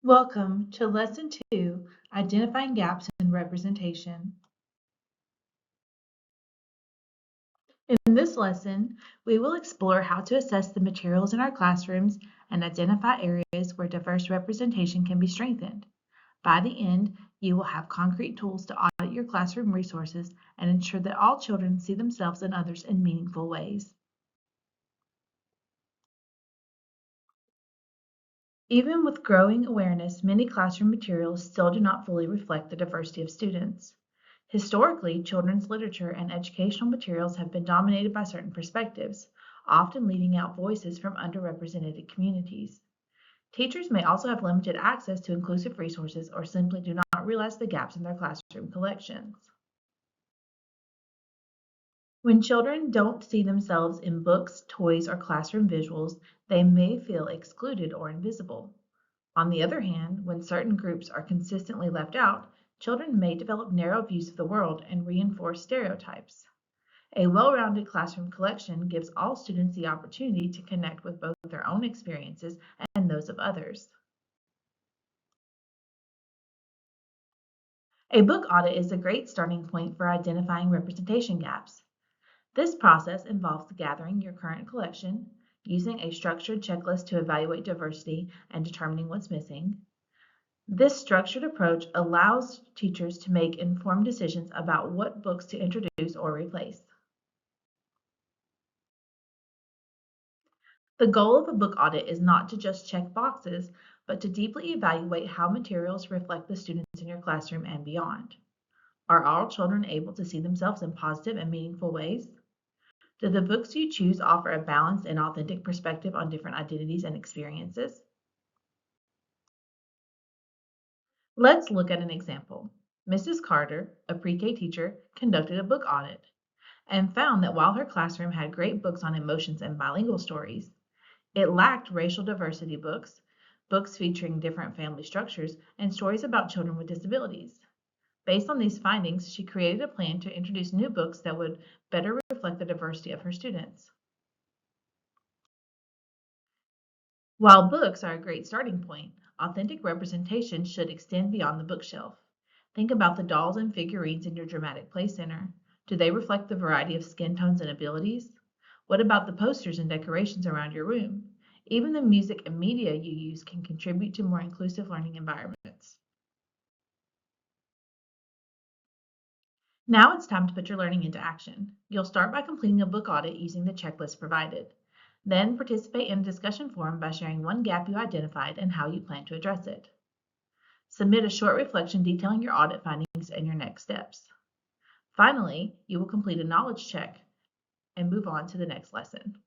Welcome to Lesson 2, Identifying Gaps in Representation. In this lesson, we will explore how to assess the materials in our classrooms and identify areas where diverse representation can be strengthened. By the end, you will have concrete tools to audit your classroom resources and ensure that all children see themselves and others in meaningful ways. Even with growing awareness, many classroom materials still do not fully reflect the diversity of students. Historically, children's literature and educational materials have been dominated by certain perspectives, often leaving out voices from underrepresented communities. Teachers may also have limited access to inclusive resources or simply do not realize the gaps in their classroom collections. When children don't see themselves in books, toys, or classroom visuals, they may feel excluded or invisible. On the other hand, when certain groups are consistently left out, children may develop narrow views of the world and reinforce stereotypes. A well-rounded classroom collection gives all students the opportunity to connect with both their own experiences and those of others. A book audit is a great starting point for identifying representation gaps. This process involves gathering your current collection, using a structured checklist to evaluate diversity and determining what's missing. This structured approach allows teachers to make informed decisions about what books to introduce or replace. The goal of a book audit is not to just check boxes, but to deeply evaluate how materials reflect the students in your classroom and beyond. Are all children able to see themselves in positive and meaningful ways? Do the books you choose offer a balanced and authentic perspective on different identities and experiences? Let's look at an example. Mrs. Carter, a pre-K teacher, conducted a book audit and found that while her classroom had great books on emotions and bilingual stories, it lacked racial diversity books, books featuring different family structures, and stories about children with disabilities. Based on these findings, she created a plan to introduce new books that would better reflect the diversity of her students. While books are a great starting point, authentic representation should extend beyond the bookshelf. Think about the dolls and figurines in your dramatic play center. Do they reflect the variety of skin tones and abilities? What about the posters and decorations around your room? Even the music and media you use can contribute to more inclusive learning environments. Now it's time to put your learning into action. You'll start by completing a book audit using the checklist provided. Then participate in a discussion forum by sharing one gap you identified and how you plan to address it. Submit a short reflection detailing your audit findings and your next steps. Finally, you will complete a knowledge check and move on to the next lesson.